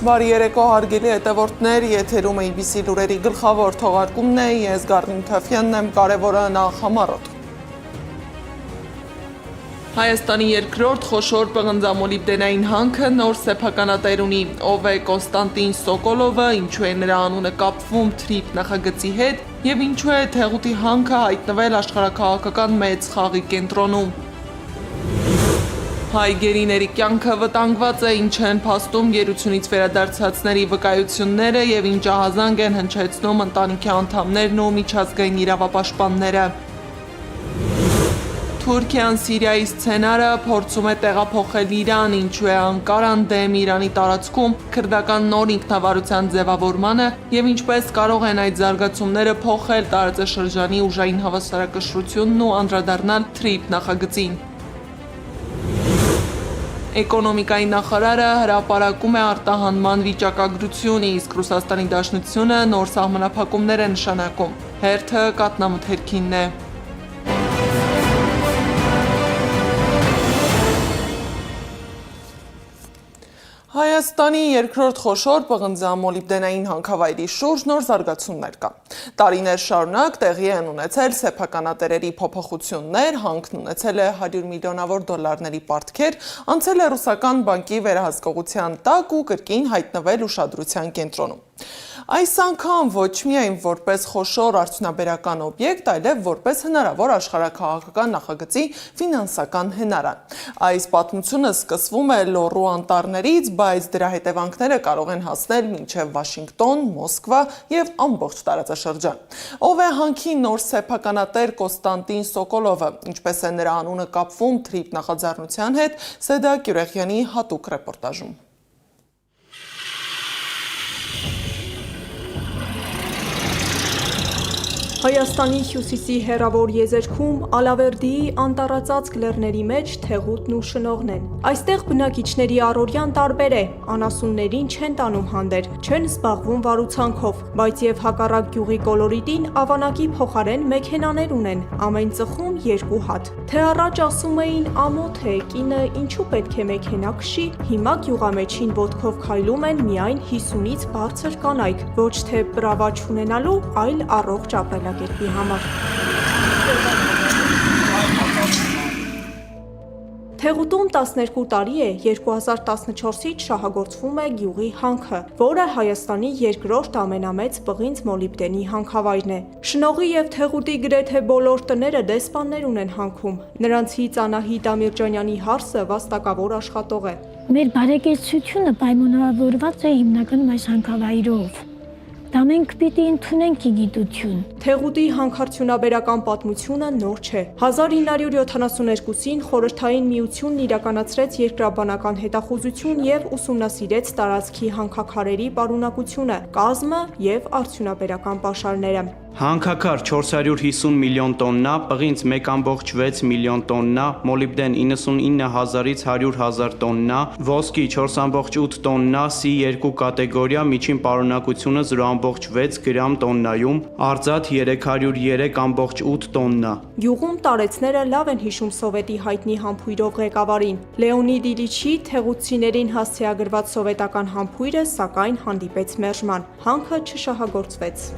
Բարի երեկո հարգելի հետևորդներ, եթերում ABC լուրերի գլխավոր թողարկումն է, ես Գառնիկ Թավյանն եմ, կարևորը նախ համառոտ։ Հայաստանի երկրորդ խոշոր պղնձամոլիբդենային հանքը նոր սեփականատեր ունի, ով է Կոնստանտին Սոկոլովը, ինչու է նրա անունը կապվում TRIP նախագծի հետ և ինչու է Թեղուտի հանքը հայտնվել աշխարհաքաղաքական մեծ խաղի կենտրոնում։ Հայ գերիների կյանքը վտանգված է, ինչ են փաստում գերությունից վերադարձածների վկայությունները և ինչ ահազանգ են հնչեցնում ընտանիքի անդամներն ու միջազգային իրավապաշտպանները։ Թուրքիան Սիրիայի սցենարը փորձում է տեղափոխել Իրան, ինչու է Անկարան դեմ Իրանի տարածքում քրդական նոր ինքնավարության ձևավորմանը և ինչպես կարող են այդ զարգացումները փոխել տարածաշրջանի ուժային հավասարակշռությունն ու անդրադառնալ TRIP նախագծին։ Էկոնոմիկայի նախարարը հրապարակում է արտահանման վիճակագրություն, իսկ Ռուսաստանի Դաշնությունը նոր սահմանափակումներ է նշանակում։ Հերթը կաթնամթերքինն է։ Հայաստանի երկրորդ խոշոր պղնձամոլիբդենային հանքավայրի շուրջ նոր զարգացումներ կա։ Տարիներ շարունակ տեղի են ունեցել սեփականատերերի փոփոխություններ, հանքն ունեցել է $100 միլիոնավոր պարտքեր, անցել է ռուսական բանկի վերահսկողության տակ ու կրկին հայտնվել ուշադրության կենտրոնում։ Այս անգամ ոչ միայն որպես խոշոր արդյունաբերական օբյեկտ, այլև որպես հնարավոր աշխարհաքաղաքական նախագծի ֆինանսական հնարան։ Այս պատմությունը սկսվում է Լոռու անտառներից, բայց դրա հետևանքները կարող են հասնել մինչև Վաշինգտոն, Մոսկվա և ամբողջ տարածաշրջան։ Ով է հանքի նոր սեփականատեր Կոնստանտին Սոկոլովը, ինչպես է նրա անունը կապվում TRIP նախաձեռնության հետ, Սեդա Կյուրեխյանի հատուկ ռեպորտաժում։ Հայաստանի հյուսիսի հեռավոր եզերքում Ալավերդիի անտառածածկ լեռների մեջ Թեղուտն ու Շնողն են։ Այստեղ բնակիչների առօրյան տարբեր է, անասուններին չեն տանում հանդեր, չեն զբաղվում վարուցանքով, բայց եւ հակառակ գյուղի կոլորիտին ավանակի փոխարեն մեքենաներ ունեն, ամեն ծխում 2 հատ։ Թե առաջ ասում էին ամոթ է, կինը ինչու պետք է մեքենա քշի, հիմա գյուղամեջին ոտքով քայլում են միայն 50-ից բարձր կանայք, ոչ թե պրավա չունենալու, այլ առողջ ապրելակերպի համար։ Թեղուտում 12 տարի է 2014-ից շահագործվում է գյուղի հանքը, որը Հայաստանի երկրորդ ամենամեծ պղինձ մոլիբդենի հանքավայրն է։ Շնողի և Թեղուտի գրեթե բոլոր տները դեսպաններ ունեն հանքում։ Նրանցից Անահիտ Ամիրջանյանի հարսը վաստակավոր աշխատող է։ Մեր բարեկեցությունը պայմանավորված է հիմնականում այս հանքավայրով։ Դա մենք պիտի ընդունենք գիտություն։ Թեղուտի հանքարդյունաբերական պատմությունը նոր չէ։ 1972-ին Խորհրդային Միությունն իրականացրեց երկրաբանական հետախուզություն և ուսումնասիրեց տարածքի հանքաքարերի պարունակությունը, կազմը և արդյունաբերական պաշարները։ Հանքաքար 450 միլիոն տոննա, պղինձ 1,6 միլիոն տոննա, մոլիբդեն 99,000-ից 100,000 տոննա, ոսկի 4,8 տոննա, C2 կատեգորիա, միջին պարունակությունը 0,6 գրամ տոննայում, արծաթ 303,8 տոննա։ Գյուղում տարեցները լավ են հիշում սովետի հայտնի համբույրով ղեկավարին։ Լեոնիդ Իլիչի թեղուտցիներին հասցեագրված սովետական համբույրը, սակայն հանդիպեց մերժման, հանքը չշահագործվեց։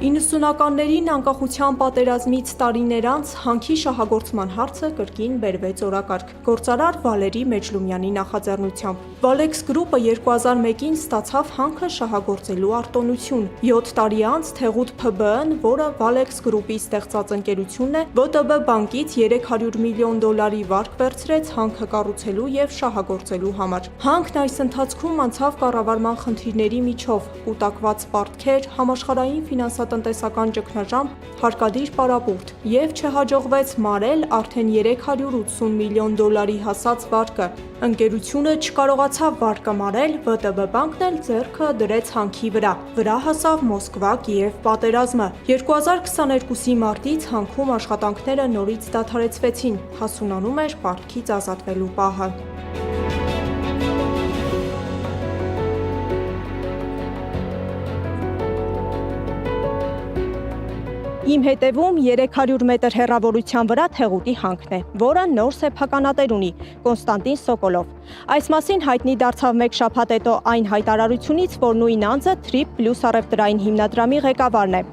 90-ականներին անկախության պատերազմից տարիներ անց հանքի շահագործման հարցը կրկին բերվեց օրակարգ, գործարար Վալերի Մեջլումյանի նախաձեռնությամբ։ Valex Group-ը 2001-ին ստացավ հանքը շահագործելու արտոնություն։ 7 տարի անց Թեղուտ ՓԲ-ն, որը Valex Group-ի ստեղծած ընկերությունն է, ՎՏԲ բանկից $300 միլիոն վարկ վերցրեց հանքը կառուցելու և շահագործելու համար։ Հանքն այս ընթացքում անցավ կառավարման խնդիրների միջով, կուտակված պարտքեր, համաշխարհային ֆինանսատնտեսական ճգնաժամ, հարկադիր պարապուրտ և չհաջողվեց մարել արդեն $380 միլիոն հասած վարկը։ Ընկերությունը չկարողացավ վարկը մարել, ՎՏԲ բանկն էլ ձեռքը դրեց հանքի վրա հասավ Մոսկվա-Կիև պատերազմը։ 2022-ի մարտից հանքում աշխատանքները նորից դադարեցվեցին, հասունանում էր պարտքից ազատվելու պահը։ Իմ հետևում 300 մետր հեռավորության վրա Թեղուտի հանքն է, որը նոր սեփականատեր ունի՝ Կոնստանտին Սոկոլով։ Այս մասին հայտնի դարձավ մեկ շաբաթ հետո այն հայտարարությունից, որ նույն անձը Trip Plus առևտրային հիմնադրամի ղեկավարն է։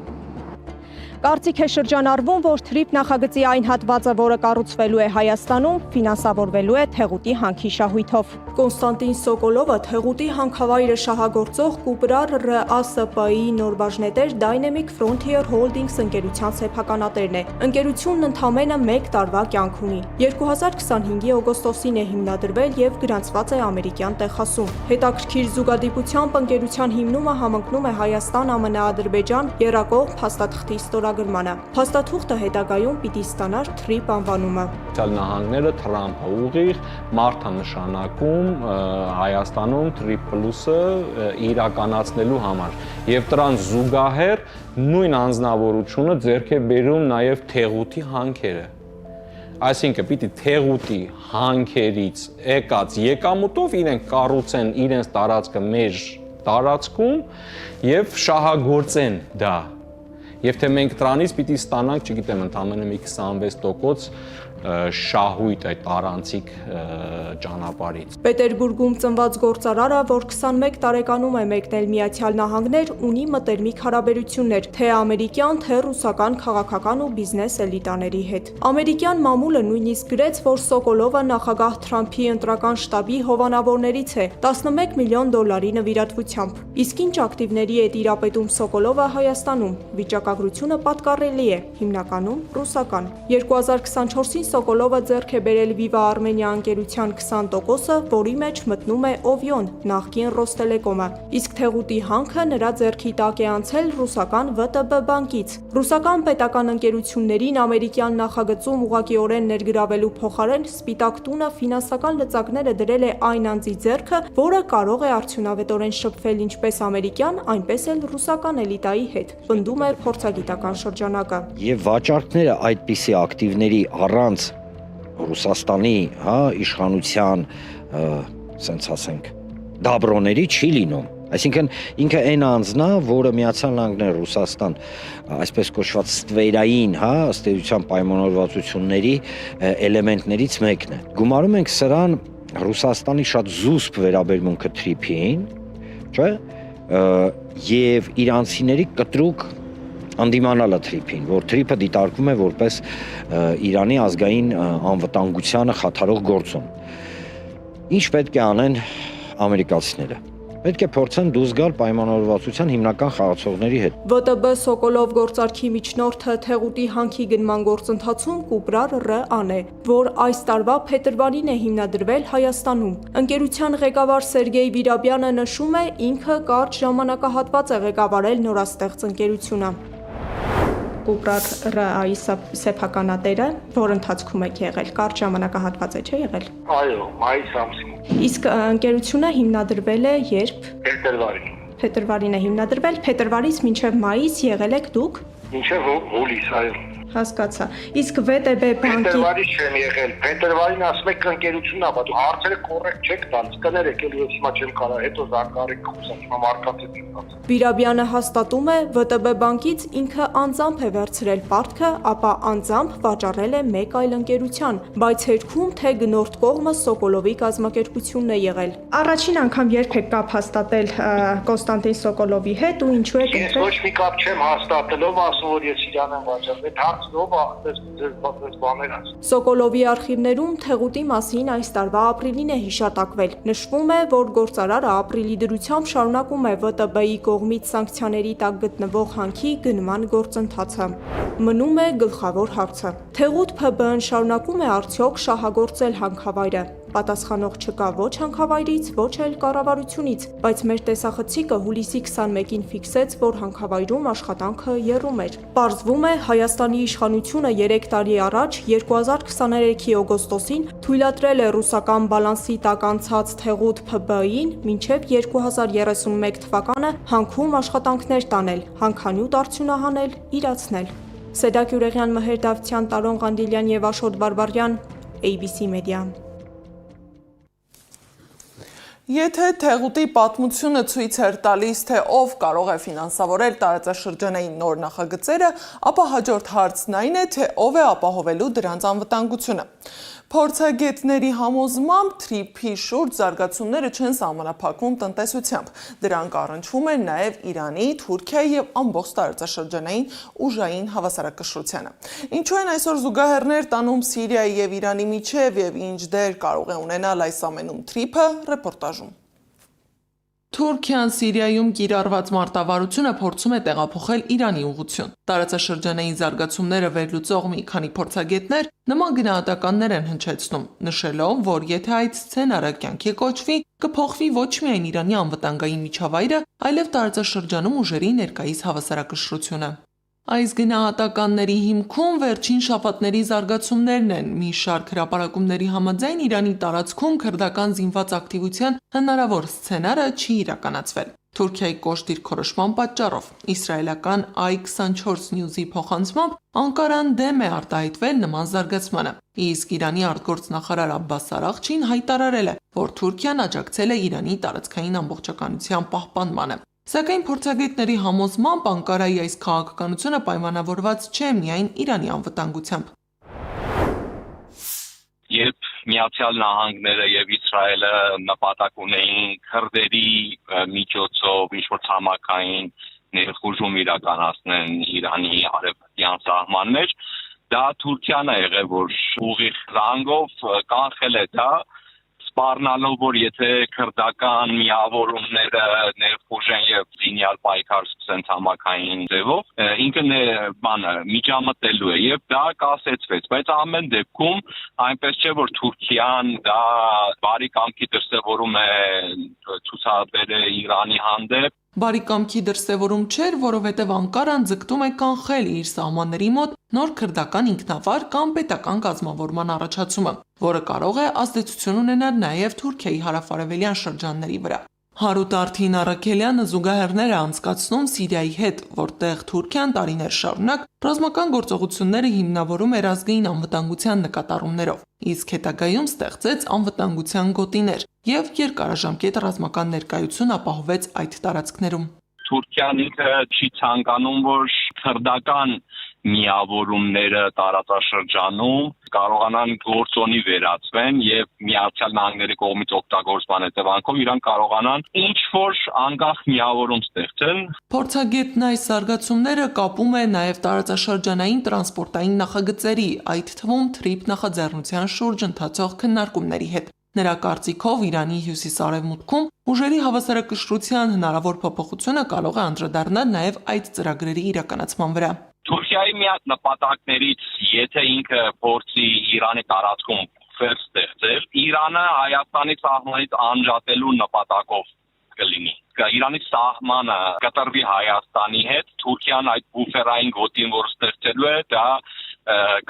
Կարծիք է շրջանառվում, որ Trip նախագծի այն հատվածը, որը կառուցվելու է Հայաստանում, ֆինանսավորվելու է Թեղուտի հանքի շահույթով։ Կոնստանտին Սոկոլովը Թեղուտի հանքավայրը շահագործող Կուպրար ՌԱՍՊ-ի նոր բաժնետեր Dynamic Frontier Holdings ընկերության սեփականատերն է։ Ընկերությունն ընդամենը 1 տարվա կյանք ունի։ 2025-ի օգոստոսին է հիմնադրվել եւ գրանցված է ամերիկյան Տեխասում։ Հետաքրքիր զուգադիպությամբ ընկերության հիմնումը համընկնում է Հայաստան-ԱՄՆ-Ադրբեջան եռակողմ փաստաթղթի ստորագրմանը։ Փաստաթուղթը հետագայում պիտի ստանար Trip անվանումը։ Նահանգները Թրամփը ուղիղ մարտանշանակում Հայաստանում Trip Plus-ը իրականացնելու համար եւ դրան զուգահեռ նույն անձնավորությունը ձեռք է բերում նաեւ Թեղուտի հանքերը։ Այսինքն պիտի Թեղուտի հանքերից եկած եկամուտով իրենք կառուցեն իրենց տարածքը մեր տարածքում եւ շահագործեն դա։ Եվ թե մենք դրանից պիտի ստանանք, չգիտեմ, ընդամենը մի 26% շահույթ այդ տարանցիկ ճանապարհից։ Պետերբուրգում ծնված գործարարը, որ 21 տարեկանում է մեկնել Միացյալ Նահանգներ, ունի մտերմիկ հարաբերություններ թե ամերիկյան, թե ռուսական քաղաքական ու բիզնես էլիտաների հետ։ Ամերիկյան մամուլը նույնիսկ գրեց, որ Սոկոլովը նախագահ Թրամփի ընտրական շտաբի հովանավորներից է 11 միլիոն դոլարի նվիրատվությամբ։ Իսկ ինչ ակտիվների է տիրապետում Սոկոլովը Հայաստանում։ Վիճակագրությունը պատկառելի է, հիմնականում ռուսական։ 2024-ին Սոկոլովը ձեռք է բերել Viva Armenia ընկերության 20%-ը, որի մեջ մտնում է Ovion, նախկին Ռոստելեկոմը։ Իսկ Թեղուտի հանքը նրա ձեռքի տակ է անցել ռուսական ՎՏԲ բանկից։ Ռուսական պետական ընկերություններին ամերիկյան նախագծում ուղղակիորեն ներգրավելու փոխարեն Սպիտակ տունը ֆինանսական լծակները դրել է այն անձի ձեռքը, որը կարող է արդյունավետորեն շփվել ինչպես ամերիկյան, այնպես էլ ռուսական էլիտայի հետ։ Պնդում է փորձագիտական շրջանակը։ Եվ վաճառքները այդպիսի ակտիվների առանց Ռուսաստանի, իշխանության, ասենք ասենք, դաբրոների չի լինում։ Այսինքն ինքը այն անձն է, որը Միացյալ Նահանգներ Ռուսաստան, այսպես կոչված ստվերային, ըստ էության պայմանավորվածությունների էլեմենտներից մեկն է։ Գումարում ենք սրան Ռուսաստանի շատ զուսպ վերաբերմունքը Trip-ին, չէ՞, եւ իրանցիների կտրուկ անդիմանալը Trip-ին, որ Trip-ը դիտարկվում է որպես Իրանի ազգային անվտանգությանը խաթարող գործոն։ Ինչ պետք է անեն ամերիկացիները։ Պետք է փորձեն դուրս գալ պայմանավորվածության հիմնական խաղացողների հետ։ ՎՏԲ Սոկոլով գործարքի միջնորդը Թեղուտի հանքի գնման գործընթացում Կուպրար ՌԱ-ն է, որ այս տարվա փետրվարին է հիմնադրվել Հայաստանում։ Ընկերության ղեկավար Սերգեյ Վիրաբյանը նշում է, ինքը կարճ ժամանակահատված է ղեկավարել նորաստեղծ ընկերությունը։ Կուպրար ՌԱ-ի սեփականատերը, որ ընթացքում եք եղել, կարճ ժամանակահատված է, չէ՞ եղել։ Այո, մայիս ամսին։ Իսկ ընկերությունը հիմնադրվել է երբ։ Փետրվարին։ Փետրվարին է հիմնադրվել, փետրվարից մինչև մայիս եղել եք դուք։ Մինչև հուլիս, այո։ Հասկացա։ Իսկ ՎՏԲ բանկի Փետրվարից չեմ եղել։ Փետրվարին ասում եք ընկերությունն ա, բայց հարցերը կոռեկտ չեք տալիս։ Կներեք, էլի ես հիմա չեմ կարող, հետո զանգարեք խոսանք, հիմա մարկացեք ինձ։ Վիրաբյանը հաստատում է, ՎՏԲ բանկից ինքը անձամբ է վերցրել պարտքը, ապա անձամբ վաճառել է մեկ այլ ընկերության, բայց հերքում թե գնորդ կողմը Սոկոլովի կազմակերպությունն է եղել։ Առաջին անգամ երբ եք կապ հաստատել Կոնստանտին Սոկոլովի հետ ու ինչու եք Ես ոչ մի կապ չեմ հաստատելով, ասում որ ես իրան եմ վաճառել։ Սոկոլովի արխիվներում Թեղուտի մասին այս տարվա ապրիլին է հիշատակվել։ Նշվում է, որ գործարարը ապրիլի դրությամբ շարունակում է ՎՏԲ-ի կողմից սանկցիաների տակ գտնվող հանքի գնման գործընթացը։ Մնում է գլխավոր հարցը։ Թեղուտ ՓԲ-ն շարունակում է արդյոք շահագործել հանքավայրը։ Պատասխանող չկա ոչ հանքավայրից, ոչ էլ կառավարությունից, բայց մեր տեսախցիկը հուլիսի 21-ին ֆիքսեց, որ հանքավայրում աշխատանքը եռում էր։ Պարզվում է, Հայաստանի իշխանությունը 3 տարի առաջ 2023-ի օգոստոսին թույլատրել է ռուսական բալանսի տակ անցած Թեղուտ ՓԲ-ին մինչև 2031 թվականը հանքում աշխատանքներ տանել, հանքանյութ արդյունահանել, իրացնել։ Սեդակ Յուրեղյան, Մհեր Դավթյան, Տարոն Ղանդիլյան եւ Աշոտ Բարբարյան, ABC Media։ Եթե Թեղուտի պատմությունը ցույց էր տալիս, թե ով կարող է ֆինանսավորել տարածաշրջանային նոր նախագծերը, ապա հաջորդ հարցն այն է, թե ով է ապահովելու դրանց անվտանգությունը։ Փորձագետների համոզմամբ թրիփի շուրջ զարգացումները չեն սահմանափակվում տնտեսությամբ։ Դրանք առնչվում են նաև Իրանի, Թուրքիայի եւ ամբողջ տարածաշրջանային ուժային հավասարակշռությանը։ Ինչու են այսօր զուգահեռներ տանում Սիրիայի եւ Իրանի միջև եւ ինչ դեր կարող է ունենալ այս ամենում թրիփը, ռեպորտաժում։ Թուրքիան Սիրիայում կիրառված մարտավարությունը փորձում է տեղափոխել Իրանի ուղղություն։ Տարածաշրջանային զարգացումները վերլուծող մի քանի փորձագետներ նման գնահատականներ են հնչեցնում, նշելով, որ եթե այդ սցենարը կյանքի կոչվի, կփոխվի ոչ միայն Իրանի անվտանգային միջավայրը, այլև տարածաշրջանում ուժերի ներկայիս հավասարակշռությունը։ Այս գնահատականների հիմքում վերջին շաբաթների զարգացումներն են։ Մի շարք հրապարակումների համաձայն Իրանի տարածքում քրդական զինված ակտիվության հնարավոր սցենարը չի իրականացվել։ Թուրքիայի կոշտ դիրքորոշման պատճառով իսրայելական i24 News-ի փոխանցմամբ Անկարան դեմ է արտահայտվել նման զարգացմանը։ Իսկ Իրանի արտգործնախարար Աբբաս Արաղչին հայտարարել է, որ Թուրքիան աջակցել է Իրանի տարածքային ամբողջականության պահպանմանը։ Սակայն փորձագետների համոզմամբ Անկարայի այս քաղաքականությունը պայմանավորված չէ միայն Իրանի անվտանգությամբ։ Երբ Միացյալ Նահանգները եւ Իսրայելը նպատակ ունեին քրդերի միջոցով ինչ-որ ցամաքային ներխուժում իրականացնեն Իրանի արևմտյան սահմաններ, դա Թուրքիան է եղել, որ ուղիղ ռանգով կանխել է դա, սպառնալով, որ եթե քրդական միավորումները ներխուժեն եւ զինյալ պայքար սկսեն ցամաքային ձևով, ինքը միջամտելու է եւ դա կասեցվեց, բայց ամեն դեպքում այնպես չէ, որ Թուրքիան դա բարի կամքի դրսևորում է ցուցաբերել Իրանի հանդեպ։ Բարի կամքի դրսևորում չէր, որովհետև Անկարան ձգտում է կանխել իր սահմանների մոտ նոր քրդական ինքնավար կամ պետական կազմավորման առաջացումը, որը կարող է ազդեցություն ունենալ նաև Թուրքիայի հարավարևելյան շրջանների վրա։ Հարութ Արթին Առաքելյանը զուգահեռներ է անցկացնում Սիրիայի հետ, որտեղ Թուրքիան տարիներ շարունակ ռազմական գործողությունները հիմնավորում էր ազգային անվտանգության նկատառումներով, իսկ հետագայում ստեղծեց անվտանգության գոտիներ եւ երկարաժամկետ ռազմական ներկայություն ապահովեց այդ տարածքներում։ Թուրքիան ինքը չի ցանկանում, որ քրդական միավորումները տարածաշրջանում կարողանան գործոնի վերածվեն եւ Միացյալ Նահանգների կողմից օգտագործման հետևանքով իրան կարողանան ինչ-որ անկախ միավորում ստեղծել։ Փորձագետն այս զարգացումները կապում է նաև տարածաշրջանային տրանսպորտային նախագծերի, այդ թվում թրիփ նախաձեռնության շուրջ ընթացող քննարկումների հետ։ Նրա կարծիքով Իրանի հյուսիս-արևմուտքում ուժերի հավասարակշռության հնարավոր փոփոխությունը կարող է անդրադառնալ նաև այդ ծրագրերի իրականացման վրա։ Թուրքիայի միակ նպատակներից, եթե ինքը փորձի Իրանի տարածքում բուֆեր ստեղծել, Իրանը Հայաստանի սահմանից անջատելու նպատակով կլինի։ Իրանի սահմանը կտրվի Հայաստանի հետ, Թուրքիան այդ բուֆերային գոտին, որ ստեղծելու է, դա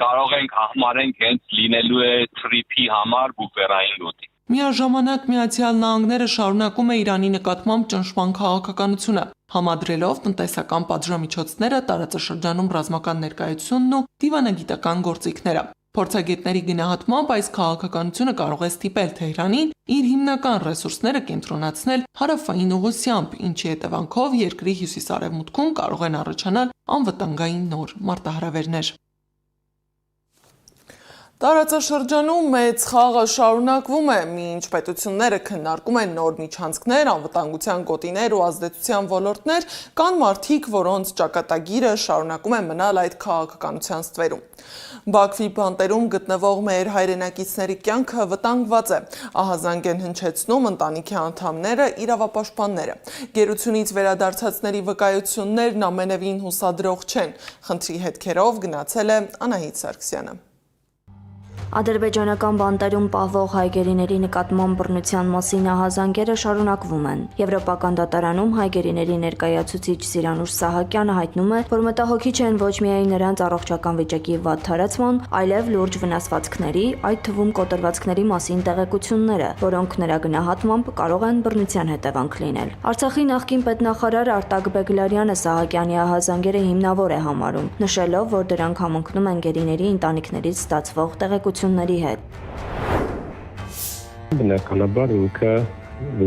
կարող ենք համարենք հենց լինելու է թրիփի համար բուֆերային գոտի։ Միաժամանակ Միացյալ Նահանգները շարունակում է Իրանի նկատմամբ ճնշման քաղաքականությունը, համադրելով տնտեսական պատժամիջոցները, տարածաշրջանում ռազմական ներկայությունն ու դիվանագիտական գործիքները։ Փորձագետների գնահատմամբ այս քաղաքականությունը կարող է ստիպել Թեհրանին իր հիմնական ռեսուրսները կենտրոնացնել հարավային ուղղությամբ, ինչի հետևանքով երկրի հյուսիս-արևմուտքում կարող են առաջանալ անվտանգային նոր մարտահրավերներ։ Տարածաշրջանում մեծ խաղը շարունակվում է, մինչ պետությունները քննարկում են նոր միջանցքներ, անվտանգության գոտիներ ու ազդեցության ոլորտներ, կան մարդիկ, որոնց ճակատագիրը շարունակում է մնալ այդ քաղաքականության ստվերում։ Բաքվի բանտերում գտնվող մեր հայրենակիցների կյանքը վտանգված է, ահազանգ են հնչեցնում ընտանիքի անդամները, իրավապաշտպանները։ Գերությունից վերադարձածների վկայություններն ամենևին հուսադրող չեն, խնդրի հետքերով գնացել է Անահիտ Սարգսյանը։ Ադրբեջանական բանտերում պահվող հայգերիների նկատմամբ բռնության մասին ահազանգերը շարունակվում են։ Եվրոպական դատարանում հայգերիների ներկայացուցիչ Սիրանուշ Սահակյանը հայտնում է, որ մտահոգիչ են ոչ միայն նրանց առողջական վիճակի վատ թարացման, այլև լուրջ վնասվածքների, այդ թվում կոտրվածքների մասին տեղեկությունները, որոնք նրա գնահատմամբ կարող են բռնության հետևանք լինել։ Արցախի նախկին պետնախարար Արտակ Բեգլարյանը Սահակյանի ահազանգերը հիմնավոր է համարում, նշելով, որ դրանք համընկնում են գերիների ընտանիքներից ստացվող տեղեկությունների հետ։ Բնականաբար ինքը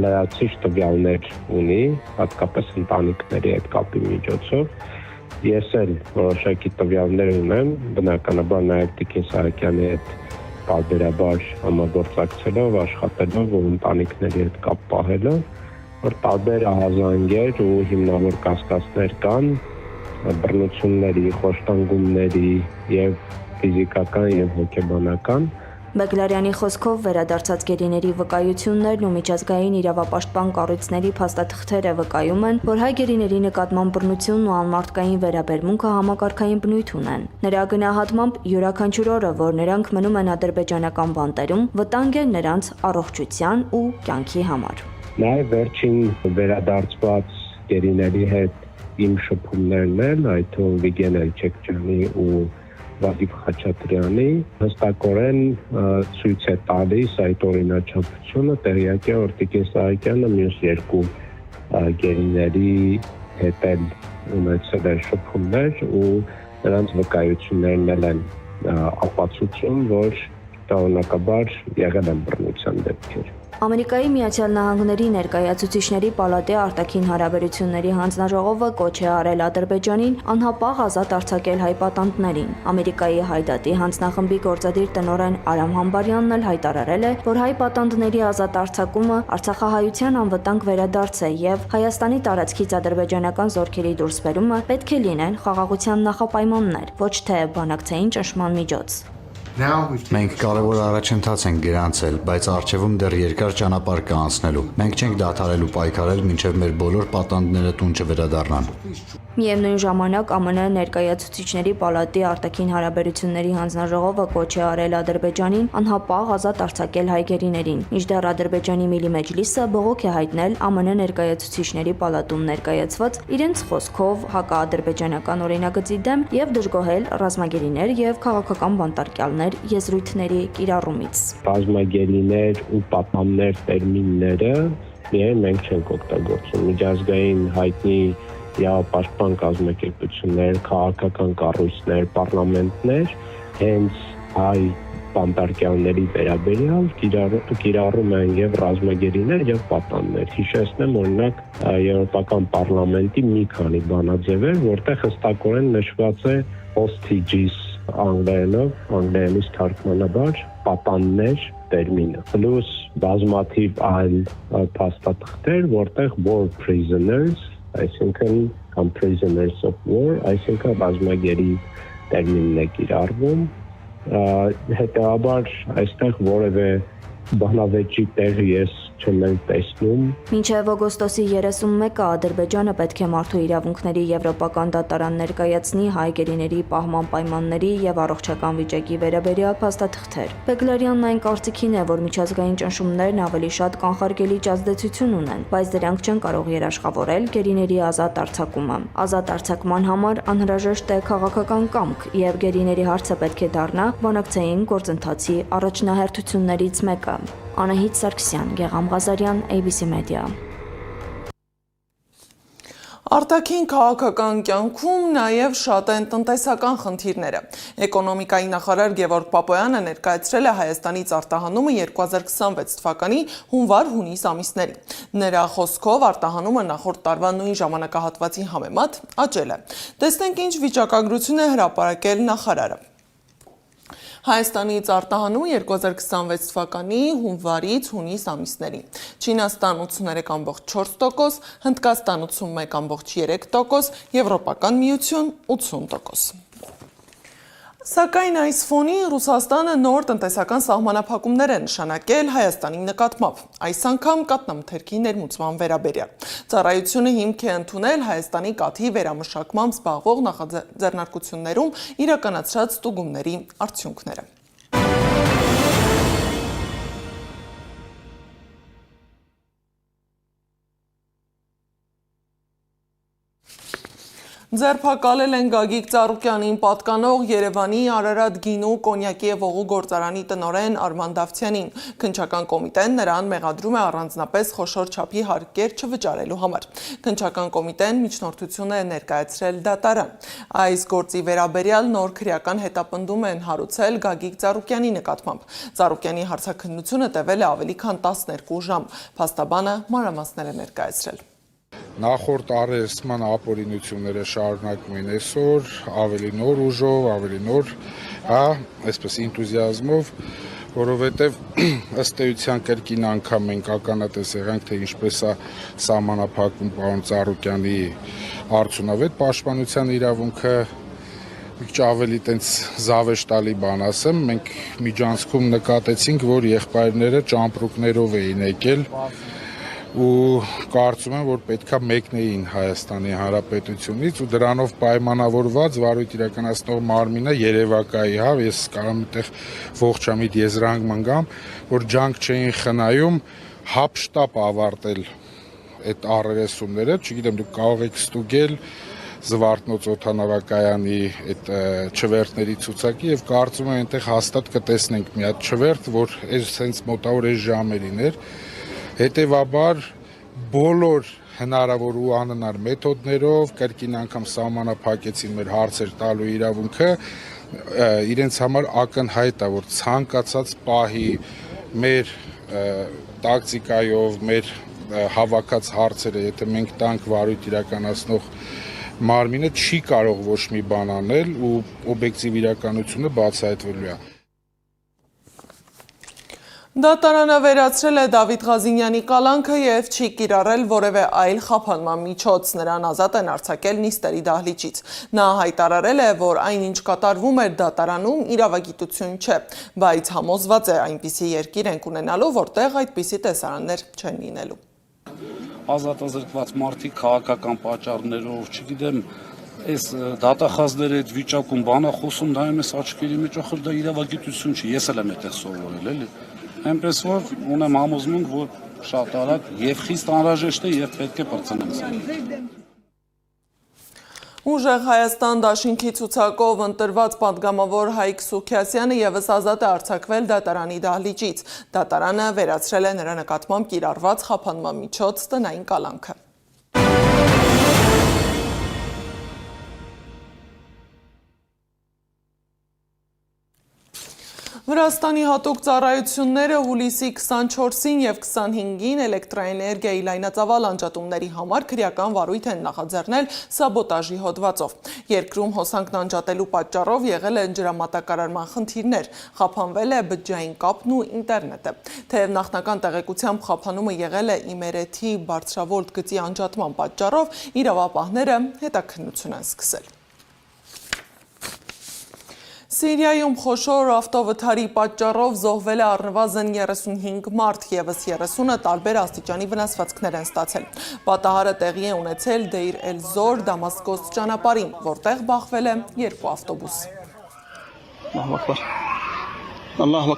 լրացիչ տվյալներ ունի, հատկապես ընտանիքների հետ կապի միջոցով։ Ես էլ որոշակի տվյալներ ունեմ, բնականաբար նաև Տիկին Սահակյանի հետ տարբերաբար համագործակցելով, աշխատելով ու ընտանիքների հետ կապ պահելով, որ տարբեր ահազանգեր ու հիմնավոր կասկածներ կան բռնությունների, խոշտանգումների եւ ֆիզիկական եւ հոգեբանական։ Բեգլարյանի խոսքով վերադարձած գերիների վկայություններն ու միջազգային իրավապաշտպան կառույցների փաստաթղթերը վկայում են, որ հայ գերիների նկատմամբ բռնությունն ու անմարդկային վերաբերմունքը համակարգային բնույթ ունեն։ Նրա գնահատմամբ յուրաքանչյուր օրը, որ նրանք մնում են ադրբեջանական բանտերում, վտանգ է նրանց առողջության ու կյանքի համար։ Նաև վերջին վերադարձված գերիների հետ իմ շփումներն են, այդ թվում Վիգեն Էլչեքյանի ու Վադիմ Խաչատրյանի հստակորեն ցույց է տալիս այդ օրինաչափությունը, տեղյակ է, որ Տիկին Սահակյանը մյուս երկու գերիների հետ էլ ունեցել է շփումներ ու նրանց վկայություններն էլ են ապացուցում, որ տոննակաբար եղել են բռնության դեպքեր։ Ամերիկայի Միացյալ Նահանգների ներկայացուցիչների պալատի արտաքին հարաբերությունների հանձնաժողովը կոչ է արել Ադրբեջանին անհապաղ ազատ արձակել հայ պատանդներին։ Ամերիկայի Հայդատի հանձնախմբի գործադիր տնօրեն Արամ Համբարյանն էլ հայտարարել է, որ հայ պատանդների ազատ արձակումը արցախահայության անվտանգ վերադարձ է եւ Հայաստանի տարածքից ադրբեջանական զորքերի դուրսբերումը պետք է լինեն խաղաղության նախապայմաններ, ոչ թե բանակցային ճնշման միջոց։ Մենք կարևոր առաջընթաց ենք գրանցել, բայց առջևում դեռ երկար ճանապարհ կա անցնելու։ Մենք չենք դադարելու պայքարել, մինչև մեր բոլոր պատանդները տուն չվերադառնան։ Միևնույն ժամանակ ԱՄՆ ներկայացուցիչների պալատի արտաքին հարաբերությունների հանձնաժողովը կոչ է արել Ադրբեջանին անհապաղ ազատ արձակել հայ գերիներին։ Մինչդեռ Ադրբեջանի Միլի Մեջլիսը բողոք է հայտնել ԱՄՆ ներկայացուցիչների պալատում ներկայացված իրենց խոսքով հակաադրբեջանական օրինագծի դեմ եւ դժգոհել ռազմագերիներ եւ քաղաքական բանտարկյալներ եզրույթների կիրառումից։ Ռազմագերիներ ու պատաններ տերմինները միայն մենք չենք օգտագործում, միջազգային հայտնի իրավապաշտպան կազմակերպություններ, քաղաքական կառույցներ, պարլամենտներ հենց հայ բանտարկյալների վերաբերյալ կիրառում են եւ ռազմագերիներ եւ պատաններ։ Հիշեցնեմ օրինակ Եվրոպական պարլամենտի մի քանի բանաձևեր, որտեղ հստակորեն նշված է hostages անգլերենից թարգմանաբար պատաններ տերմինը, պլյուս բազմաթիվ այլ փաստաթղթեր, որտեղ war prisoners, այսինքն կամ prisoners of war, այսինքն ռազմագերի տերմինն է կիրառվում, հետեւաբար այստեղ որևէ բանավեճի տեղ ես չեմ տեսնում։ Մինչև օգոստոսի 31-ը Ադրբեջանը պետք է մարդու իրավունքների եվրոպական դատարան ներկայացնի հայ գերիների պահման պայմանների եւ առողջական վիճակի վերաբերյալ փաստաթղթեր։ Բեգլարյանն այն կարծիքին է, որ միջազգային ճնշումներն ավելի շատ կանխարգելիչ ազդեցություն ունեն, բայց դրանք չեն կարող երաշխավորել գերիների ազատ արձակումը։ Ազատ արձակման համար անհրաժեշտ է քաղաքական կամք եւ գերիների հարցը պետք է դառնա բանակցային գործընթացի առաջնահերթություններից մեկը։ Անահիտ Սարգսյան, Գեգամ Ղազարյան, ABC Media։ Արտաքին քաղաքական կյանքում նաև շատ են տնտեսական խնդիրները։ Էկոնոմիկայի նախարար Գևորգ Պապոյանը ներկայացրել է Հայաստանից արտահանումը 2026 թվականի հունվար-հունիս ամիսներին։ Նրա խոսքով արտահանումը նախորդ տարվա նույն ժամանակահատվածի համեմատ աճել է։ Տեսնենք ինչ վիճակագրություն է հրապարակել նախարարը։ Հայաստանից արտահանումը 2026 թվականի հունվարից հունիս ամիսներին։ Չինաստան 83.4%, Հնդկաստան 81.3%, Եվրոպական միություն 80%։ Սակայն այս ֆոնին Ռուսաստանը նոր տնտեսական սահմանափակումներ է նշանակել Հայաստանի նկատմամբ, այս անգամ կաթնամթերքի ներմուծման վերաբերյալ։ Ծառայությունը հիմք է ընդունել Հայաստանի կաթի վերամշակմամբ զբաղվող նախաձեռնարկություններում իրականացրած ստուգումների արդյունքները։ Ձերբակալել են Գագիկ Ծառուկյանին պատկանող Երևանի Արարատ գինու, կոնյակի և ողու գործարանի տնօրեն Արման Դավթյանին։ Քննչական կոմիտեն նրան մեղադրում է առանձնապես խոշոր չափի հարկեր չվճարելու համար։ Քննչական կոմիտեն միջնորդություն է ներկայացրել դատարան։ Այս գործի վերաբերյալ նոր քրեական հետապնդում են հարուցել Գագիկ Ծառուկյանի նկատմամբ։ Ծառուկյանի հարցաքննությունը տևել է ավելի քան 12 ժամ։ Փաստաբանը մանրամասներ է ներկայացրել։ Նախորդ առերեսման ապօրինությունները շարունակվում են այսօր, ավելի նոր ուժով, ավելի նոր, այսպես ինտուզիազմով, որովհետև ըստ էության կրկին անգամ մենք ականատես եղանք, թե ինչպես է սահմանափակվում պարոն Ծառուկյանի արդյունավետ պաշտպանության իրավունքը, մի քիչ ավելի տենց զավեշտալի բան ասեմ, մենք միջանցքում նկատեցինք, որ եղբայրները ճամպրուկներով էին եկել ու կարծում եմ, որ պետքա մեկնեին Հայաստանի Հանրապետությունից ու դրանով պայմանավորված վարույթ իրականացնող մարմինը երևակայի, ես կարող եմ այդտեղ ողջամիտ եզրանք գամ, որ ջանք չէին խնայում հապշտապ ավարտել այդ առերեսումները, չգիտեմ, դուք կարող եք ստուգել Զվարթնոց օդանավակայանի այդ չվերթների ցուցակի եւ կարծում եմ այնտեղ հաստատ կտեսնենք մի հատ չվերթ, որ այս մոտավոր այս ժամերին էր։ Հետևաբար բոլոր հնարավոր ու անհնար մեթոդներով կրկին անգամ սահմանափակեցին մեր հարցեր տալու իրավունքը, իրենց համար ակնհայտ է, որ ցանկացած պահի մեր տակտիկայով, մեր հավաքած հարցերը, եթե մենք տանք վարույթ իրականացնող մարմինը չի կարող ոչ մի բան անել ու օբյեկտիվ իրականությունը բացահայտվելու է։ Դատարանը վերացրել է Դավիթ Ղազինյանի կալանքը և չի կիրառել որևէ այլ խափանման միջոց, նրան ազատ են արձակել նիստերի դահլիճից։ Նա հայտարարել է, որ այնինչ կատարվում էր դատարանում իրավագիտություն չէ, բայց համոզված է այնպիսի երկիր ենք ունենալու, որտեղ այդպիսի տեսարաններ չեն լինելու։ Ազատազրկված մարդիկ քաղաքական պատճառներով, չգիտեմ, այս դատախազները այդ վիճակում բանա խոսում, նայում ես աչքերի մեջ, ախր դա իրավագիտություն չի, ես էլ եմ այդտեղ սովորել, էլի։ Այնպես որ ունեմ համոզմունք, որ շատ արագ եւ խիստ անհրաժեշտ է եւ պետք է բրցնենք։ Ուժեղ Հայաստան դաշինքի ցուցակով ընտրված պատգամավոր Հայկ Սուքիասյանը ևս ազատ է արձակվել դատարանի դահլիճից։ Դատարանը վերացրել է նրա նկատմամբ կիրառված խափանման միջոց տնային կալանքը։ Վրաստանի հատուկ ծառայությունները հուլիսի 24-ին և 25-ին էլեկտրաէներգիայի լայնածավալ անջատումների համար քրեական վարույթ են նախաձեռնել սաբոտաժի հոդվածով։ Երկրում հոսանքն անջատելու պատճառով եղել են ջրամատակարարման խնդիրներ, խափանվել է բջջային կապն ու ինտերնետը։ Թեև նախնական տեղեկությամբ խափանումը եղել է իմերեթի բարձրավոլտ գծի անջատման պատճառով, իրավապահները հետաքննություն են սկսել։ Սիրիայում խոշոր ավտովթարի պատճառով զոհվել է առնվազն 35 մարդ, ևս 30-ը տարբեր աստիճանի վնասվածքներ են ստացել։ Պատահարը տեղի է ունեցել Դեյր Էլ-Զոր Դամասկոս ճանապարհին, որտեղ բախվել է 2 ավտոբուս։ Ալլահու ակբար։ Ալլահու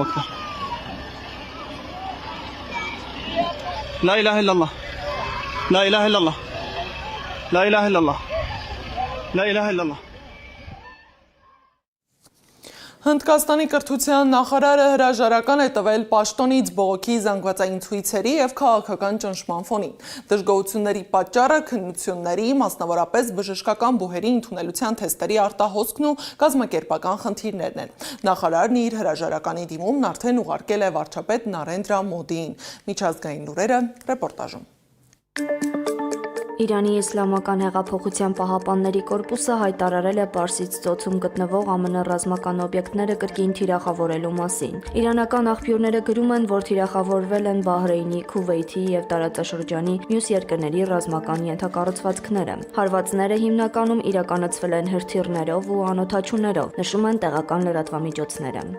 ակբար։ La ilahe illallah. La ilahe illallah. La ilahe illallah. La ilahe illallah. Հնդկաստանի կրթության նախարարը հրաժարական է տվել պաշտոնից բողոքի զանգվածային ցույցերի և քաղաքական ճնշման ֆոնին։ Դժգոհությունների պատճառը քննությունների, մասնավորապես բժշկական բուհերի ընդունելության թեստերի արտահոսքն ու կազմակերպական խնդիրներն են։ Նախարարն իր հրաժարականի դիմումն արդեն ուղարկել է վարչապետ Նարենդրա Մոդիին։ Միջազգային լուրերը ռեպորտաժում։ Իրանի Իսլամական հեղափոխության պահապանների կորպուսը հայտարարել է Պարսից ծոցում գտնվող ԱՄՆ ռազմական օբյեկտները կրկին թիրախավորելու մասին։ Իրանական աղբյուրները գրում են, որ թիրախավորվել են Բահրեյնի, Քուվեյթի և տարածաշրջանի մյուս երկրների ռազմական ենթակառուցվածքները։ Հարվածները հիմնականում իրականացվել են հրթիռներով ու անօդաչուներով, նշում են տեղական լրատվամիջոցները։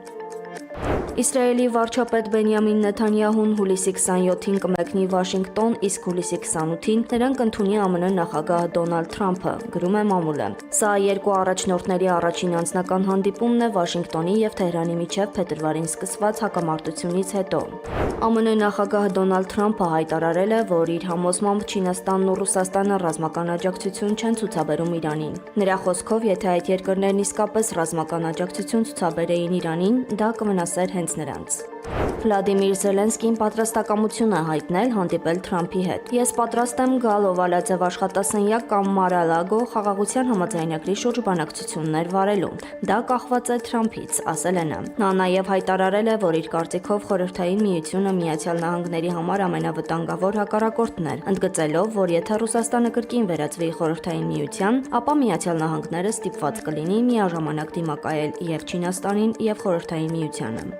Իսրայելի վարչապետ Բենյամին Նեթանյահուն հուլիսի 27-ին կմեկնի Վաշինգտոն, իսկ հուլիսի 28-ին նրան կընդունի ԱՄՆ նախագահ Դոնալդ Թրամփը, գրում է մամուլը։ Սա երկու առաջնորդների առաջին անձնական հանդիպումն է Վաշինգտոնի եւ Թեհրանի միջև փետրվարին սկսված հակամարտությունից հետո։ ԱՄՆ նախագահ Դոնալդ Թրամփը հայտարարել է, որ իր համոզմամբ Չինաստանն ու Ռուսաստանը ռազմական աջակցություն չեն ցուցաբերում Իրանին։ Նրա խոսքով, եթե այդ երկրներն իսկապես ռազմական աջակցություն ցուցաբերեին Իրանին, դա կվնասեր հենց նրանց։ Վլադիմիր Զելենսկին պատրաստակամություն է հայտնել հանդիպել Թրամփի հետ։ Ես պատրաստ եմ գալ Օվալաձև աշխատասենյակ կամ Մարալագո խաղաղության համաձայնագրի շուրջ բանակցություններ վարելու։ Դա կախված է Թրամփից, ասել է նա։ Նա նաև հայտարարել է, որ իր կարծիքով Խորհրդային Միությունը Միացյալ Նահանգների համար ամենավտանգավոր հակառակորդն է, ընդգծելով, որ եթե Ռուսաստանը կրկին վերածվի Խորհրդային Միության, ապա Միացյալ Նահանգները ստիպված կլինի միաժամանակ դիմակայել եւ Չինաստանին եւ Խորհրդային Միությանը։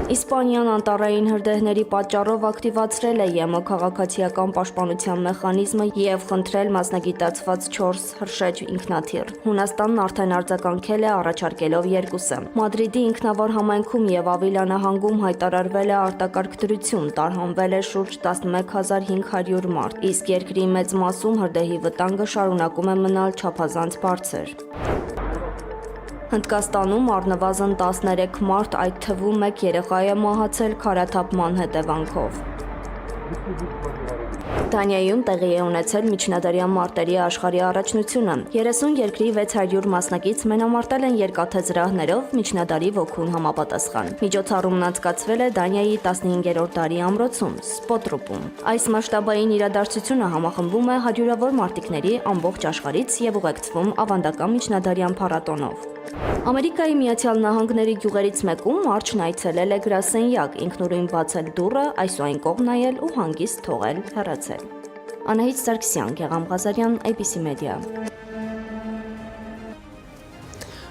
Իսպանիան անտառային հրդեհների պատճառով ակտիվացրել է ԵՄ քաղաքացիական պաշտպանության մեխանիզմը եւ խնդրել մասնագիտացված 4 հրշեջ ինքնաթիռ։ Հունաստանն արդեն արձագանքել է առաջարկելով երկուսը։ Մադրիդի ինքնավոր համայնքում եւ Ավիլա նահանգում հայտարարվել է արտակարգ դրություն, տարհանվել է շուրջ 11500 մարդ, իսկ երկրի մեծ մասում հրդեհի վտանգը շարունակում է մնալ չափազանց բարձր։ Հնդկաստանում առնվազն 13 մարդ, այդ թվում 1 երեխա է մահացել քարաթափման հետևանքով։ Դանիայում տեղի է ունեցել միջնադարյան մարտերի աշխարհի առաջնությունը։ 30 երկրի 600 մասնակից մենամարտել են երկաթե զրահներով միջնադարի ոգուն համապատասխան։ Միջոցառումն անցկացվել է Դանիայի 15-րդ դարի ամրոցում՝ Սպոտրուպում։ Այս մասշտաբային իրադարձությունը համախմբում է հարյուրավոր մարտիկների ամբողջ աշխարհից եւ ուղեկցվում ավանդական միջնադարյան փառատոնով։ Ամերիկայի Միացյալ Նահանգների գյուղերից մեկում մարջն այցելել է գրասենյակ, ինքնուրույն բացել դուռը, այսուայն կողմ նայել ու հանգիստ թողել հեռացել։ Անահիտ Սարգսյան, Գեղամ Ղազարյան, ABC Media։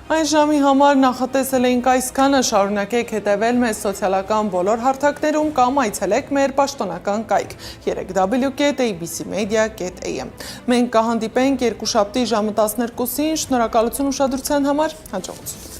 Այս ժամի համար նախատեսել էինք այսքանը, շարունակեք հետևել մեզ սոցիալական բոլոր հարթակներում կամ այցելեք մեր պաշտոնական կայք 3w.abcmedia.am։ Մենք կհանդիպենք երկուշաբթի ժամը 12-ին, շնորհակալություն ուշադրության համար, հաջողություն։